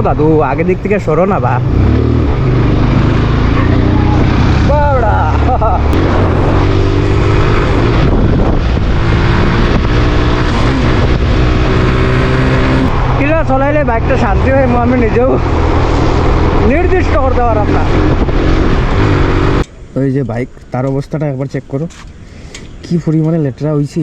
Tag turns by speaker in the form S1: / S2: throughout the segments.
S1: দাদু আগে দিক থেকে সরো না বা বাড়া কিলা চলাইলে বাইকটা শান্তি হয় আমি নিজেও নির্দিষ্ট করতে পারলাম না। ওই যে বাইক তার অবস্থাটা একবার চেক করো, কি পরিমাণে লেটরা হয়েছে।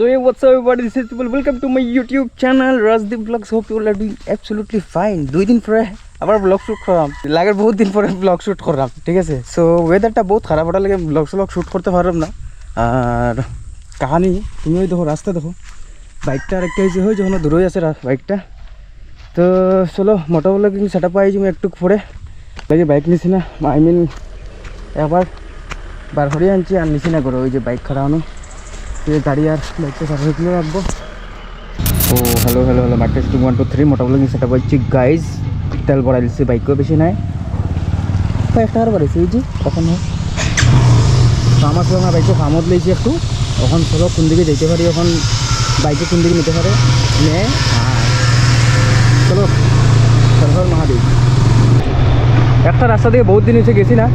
S1: So hey, what's up everybody, this is people, welcome to my YouTube channel Rajdeep Vlogs. Hope you all are doing absolutely fine. 2 দিন পরে আবার ব্লগ শ্যুট করলাম, লাগে বহুত দিন পরে ব্লগ শ্যুট করলাম, ঠিক আছে। সো ওয়েদারটা বহুত খারাপ, ওটা লাগে ব্লগ শ্যুট করতে পারলাম না। আর কাহানি তুমি ওই দেখো, রাস্তা দেখো, বাইকটা আরেকটা হয়েছে হয়ে যখন দূরই আছে বাইকটা। তো চলো মোটো ব্লগিং সেট আপ আইছি একটু পরে, লাগে বাইক নিছি না, আই মিন একবার বার করিয়ে আনছি আর নিছি না করে, ওই যে বাইক খারানো গাড়ি আর বাইকটা সার্ভিস কিনে রাখবো। ও hello hello hello mike testing 1 2 3 মোটা ব্লগিং সেটা বলছি গাইজ। তেল ভরাই দিচ্ছি, বাইকও বেশি নাই, কয়েকটা আর বাড়িয়েছি এই যে তখন আমার সঙ্গে বাইকে ফার্মত লেগেছি একটু। এখন চলো কোন দিকে যেতে পারি, এখন বাইকে কোন দিকে নিতে পারে নে। চলো সরকার মহাদেব একটা রাস্তা দিয়ে বহুত দিন হয়েছে গেছি না,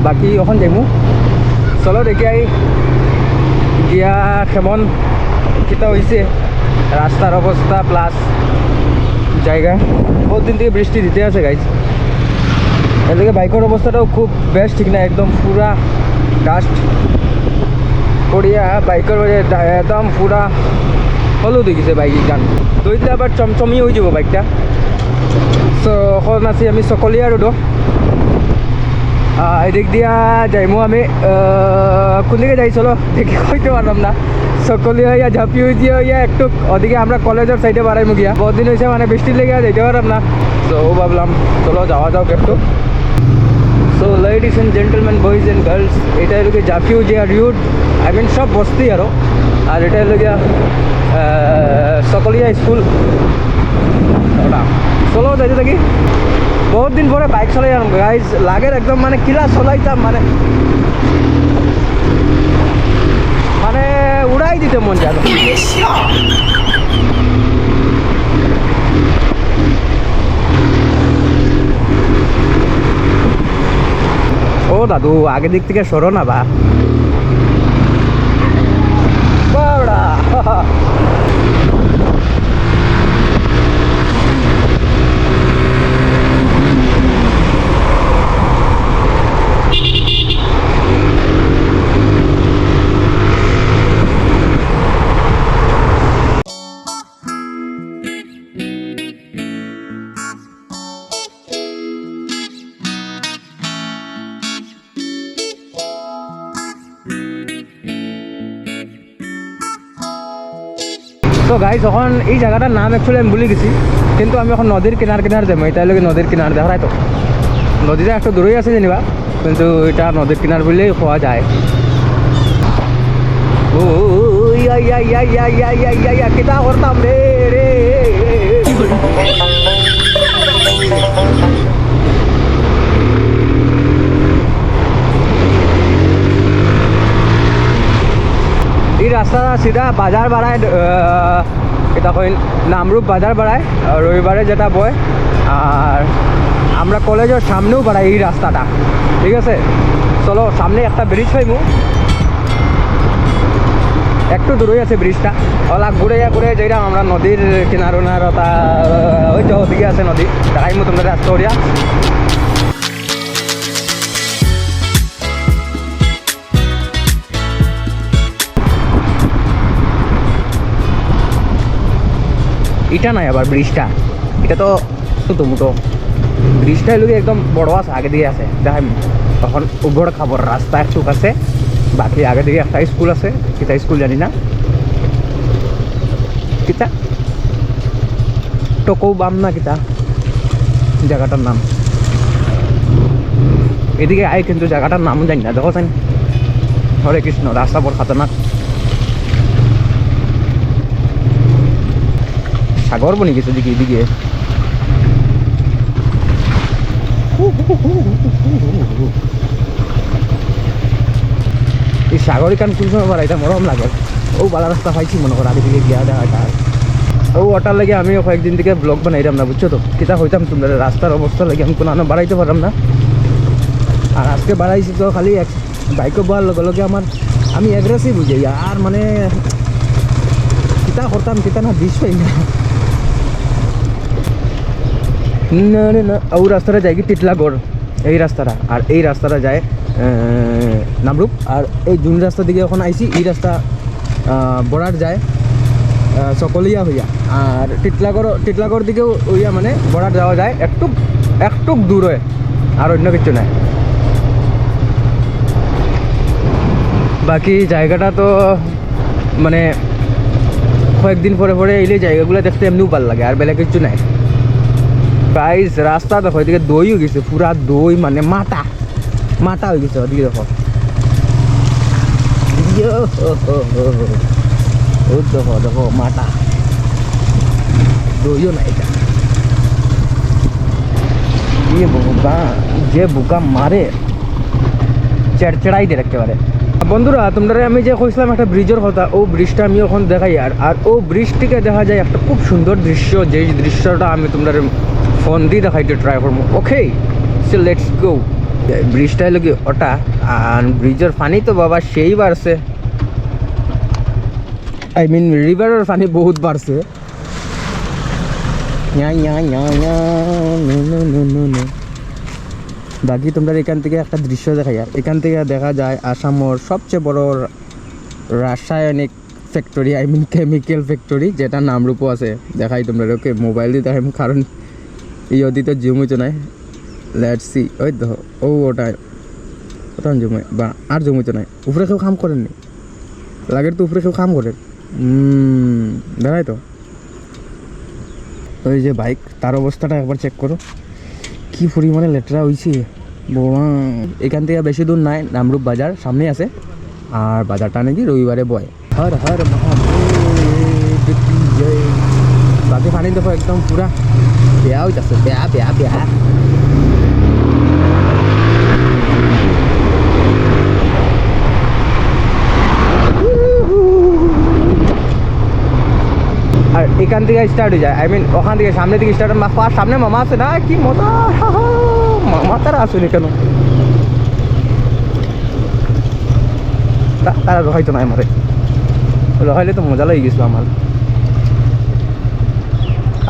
S1: বাকি এখন যাইমু। চলো দেখি আই গিয়া কেমন কিতা হয়েছে রাস্তার অবস্থা প্লাস জায়গা। বহুত দিন থেকে বৃষ্টি দিতে আছে গাইজ, এদিকে বাইকের অবস্থাটাও খুব বেশ ঠিক না, একদম পুরা ডাস্ট করিয়া বাইকের একদম পুরা হলুদ হয়ে গেছে বাইক গান দইতে আবার চমচমি হয়ে যাব বাইকটা। সো এখন আছি আমি সকলিয়া রোড, এদিক দিয়া যাইমু আমি কোন দিকে যাই চলো দেখি কইতে পারলাম না। সকলি হইয়া ঝাঁপি হইয়া একটু ওদিকে আমরা কলেজের সাইডে বাড়াইমু গিয়া, বহুত দিন হয়েছে মানে বৃষ্টির লেগে যাইতে পারলাম না। তো ভাবলাম চলো যাওয়া যাও একটু। So ladies and gentleman, boys and girls, এটা হলো গিয়ে ঝাঁপি জিয়া রিউড, আই মিন সব বস্তি আরও। আর এটা হলো গিয়া সকলিয়া স্কুল। চলো যাইতে থাকি, বহুত দিন পরে বাইক চলাই আনব গাইজ, লাগের একদম মানে কিলা চলাইতাম মানে মানে উড়াই দিতে মন যায়। ও দাদু আগে দিক থেকে সরো না বা বাড়া তো গাইজ এখন এই জায়গাটার নাম অ্যাকচুয়ালি আমি ভুলে গেছি, কিন্তু আমি এখন নদীর কিনার যাবো। এটা লোক নদীর কিনার দেখায়, তো নদীটা একটু দূরেই আছে জানিবা, কিন্তু এটা নদীর কিনার বললেই হওয়া যায়। ও কিতা করতাম রে রে এই রাস্তা সিধা বাজার বাড়ায়, এটা কই নামরূপ বাজার বাড়ায় রবিবারে যেটা বয়, আর আমরা কলেজের সামনেও বাড়াই এই রাস্তাটা, ঠিক আছে। চলো সামনে একটা ব্রিজ পাইমু, একটু দূরেই আছে ব্রিজটা, ওলা ঘুরে যাইলাম আমরা নদীর কিনার ওনারতা, ওই তো ওদিকে আছে নদী, দেখাইমু তোমরা রাস্তা ওরিয়া। এটা নাই আবার ব্রিজটা, এটা তো ছোটো মোটো, ব্রিজটা এলো একদম বড় আছে, আগে দিকে আছে দেখাই তখন উগড় খাবার রাস্তা একটু আছে, বাকি আগে দিকে একটা স্কুল আছে, কিতা স্কুল জানি না, কিতা টোকো বাম না কিতা জায়গাটার নাম, এদিকে আয় কিন্তু জায়গাটার নাম জানি না। দেখো চাই হরে কৃষ্ণ, রাস্তা বড় খাতারনাক, সাগর বনি গেছে দিকে এদিকে। এই সাগরিক কান কোন সময় বাড়াইতে মরম লাগে। ও বালা রাস্তা পাইছি মনে করো আগে দিকে গিয়া দেখা যায়। ও ওটার লাগে আমিও কয়েকদিন থেকে ব্লগ বানাইলাম না, বুঝছো তো, কিতা হইতাম তোমরা রাস্তার অবস্থা লাগে আমি কোনো আনো বাড়াইতে পারলাম না। আর আজকে বাড়াইছি তো খালি এক বাইকে বলার লগে লগে আমি অ্যাগ্রেসিভ হয়ে যাই আর মানে কিতা করতাম কিতা না দিস পাই না। না ও রাস্তাটা যায় কি টিটলাগড়, এই রাস্তাটা, আর এই রাস্তাটা যায় নামরূপ। আর এই দুন রাস্তা দিকে এখন আইছি, এই রাস্তা বর্ডার যায় সকলিয়া হইয়া। আর টিটলাগড় দিকেও হইয়া মানে বর্ডার যাওয়া যায়, একটু দূর হয়, আর অন্য কিছু নাই। বাকি জায়গাটা তো মানে কয়েকদিন পরে পরে এলে জায়গাগুলো দেখতে এমনিও ভালো লাগে, আর বেলা কিছু নাই। প্রাইস রাস্তা দেখো, এদিকে দই হয়ে গেছে, পুরা দই মানে মাটা হয়ে গেছে। ওদিকে দেখো, দেখো মাটা, দইও নাই। এটা যে বুকা মারে চেড়চেড়াই দিয়ে একেবারে। বন্ধুরা তোমরা আমি যে কইছিলাম একটা ব্রিজের কথা, ও ব্রিজটা আমি এখন দেখাই। আর ও ব্রিজ থেকে দেখা যায় একটা খুব সুন্দর দৃশ্য, যেই দৃশ্যটা আমি তোমরা ফোন দিয়ে দেখাইতে ট্রাই করবো। Okay so let's go. ব্রিজটা এলো কি ওটা, আর ব্রিজের পানি তো বাবা সেই বাড়ছে, আই মিন রিভারের পানি বহুত বাড়ছে। বাকি তোমরা এখান থেকে একটা দৃশ্য দেখাই। আর এখান থেকে দেখা যায় আসামের সবচেয়ে বড় রাসায়নিক factory, I mean chemical factory, যেটা নামরূপও আছে। দেখাই তোমরা, ওকে মোবাইল দিয়ে দেখাই, কারণ এই অদিত জুম হইতো নাই। লেটস সি, ওই দেখো ওটা জুম হয় বা আর জুম হইতো নাই। উপরে কেউ কাম করেননি, লাগের তো উপরে কেউ কাম করেন। দেখাই তো ওই যে বাইক, তার অবস্থাটা একবার চেক করো, কি পরিমাণে লেটেরা হয়েছে। এখান থেকে বেশি দূর নাই, নামরূপ বাজার সামনে আছে। আর বাজারটা নাকি রবিবারে বয়। হর হর মহাদেব জয়। বাকি পানি দেখো একদম পুরা বেয়া হইতেছে, বেয়া। আর এখান থেকে স্টার্ট হয়ে যায়, আই মিন ওখান থেকে সামনে থেকে স্টার্ট। সামনে মামা আছে না, কি মজা। মামা তারা আসেনি কেন, তারা রহাইতো না আমারে, রহাইলে তো মজা লেগে গেছিল আমার।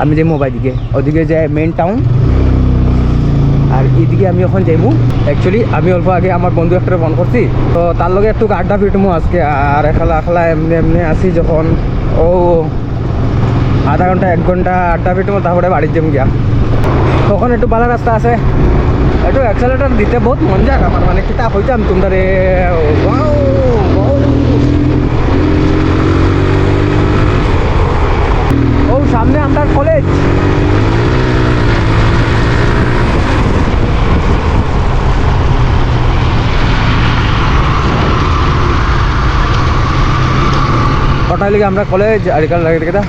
S1: আমি যাইমু মোবাইল দিকে, ওদিকে যায় মেইন টাউন, আর এইদিকে আমি এখন যাইমু। অ্যাকচুয়ালি আমি অল্প আগে আমার বন্ধু একটা ফোন করছি, তো তার লগে একটু আড্ডা ফিটমু আজকে। আর একলা এমনি আসি যখন, ও আধা ঘন্টা 1 ঘন্টা আড্ডা ফিটমু, তারপরে বাড়ির যাম গিয়া। তখন একটু ভালো রাস্তা আছে, একটু অ্যাক্সেলেটার দিতে বহুত মন যাক আমার, মানে কিতা হইতাম তোমরা রে। ও সামনে আমরা কলেজ। ওটাই লিগে আমরা কলেজ। আর এখানে লাগে কেটা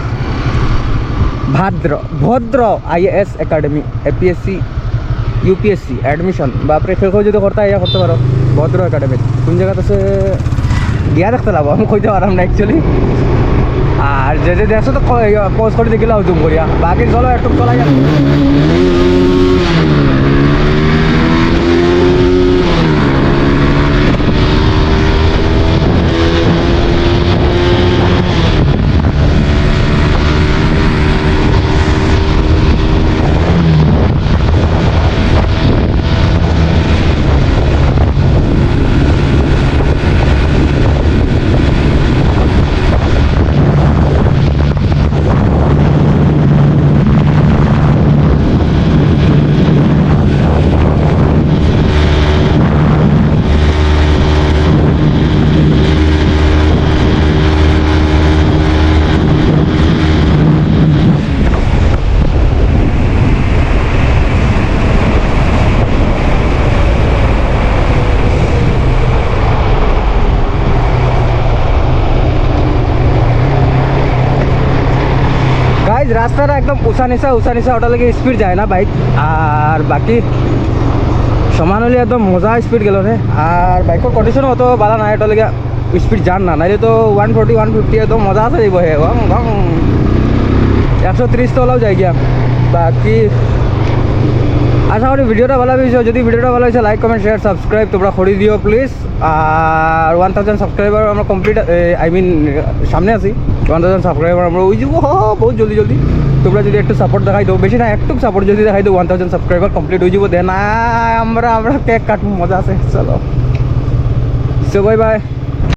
S1: ভদ্র IAS academy, APSC UPSC admission. বাপরে কেউ যদি করতে ইয়া করতে পারো, ভদ্র একাডেমি কোন জায়গাতে আছে গিয়া দেখতে লাভ, আমি কইতে পারলাম না অ্যাকচুয়ালি। আর যে দেখছো তো পোজ করে দেখিলাম জুম করিয়া। বাকি চলো একটু চলা যাবে। রাস্তাটা একদম উঁচা নিচা ওটা লাগে স্পিড যায় না বাইক। আর বাকি সমান হলে একদম মজা স্পিড গেল রে আর বাইকের কন্ডিশনও অত ভালো না এটা লেগে স্পিড যান না নাইলে তো 140 150 একদম মজা আছে যাইব হে 130 তো হলেও যাই গিয়া বাকি আশা করি ভিডিওটা ভালো হয়েছে যদি ভিডিওটা ভালো হয়েছে লাইক কমেন্ট শেয়ার সাবস্ক্রাইব তোমরা করে দিও প্লিজ আর 1000 সাবস্ক্রাইবার আমরা কমপ্লিট আই মিন সামনে আছি 1000 সাবস্ক্রাইবার আমরা ওই যাবো বহুত জলদি জলদি তোমরা যদি একটু সাপোর্ট দেখাই দাও বেশি না একটু সাপোর্ট যদি দেখাই দাও 1000 সাবস্ক্রাইবার কমপ্লিট হয়ে যাবো দেন আমরা কেক কাটবো মজা আছে চলো সো বাই বাই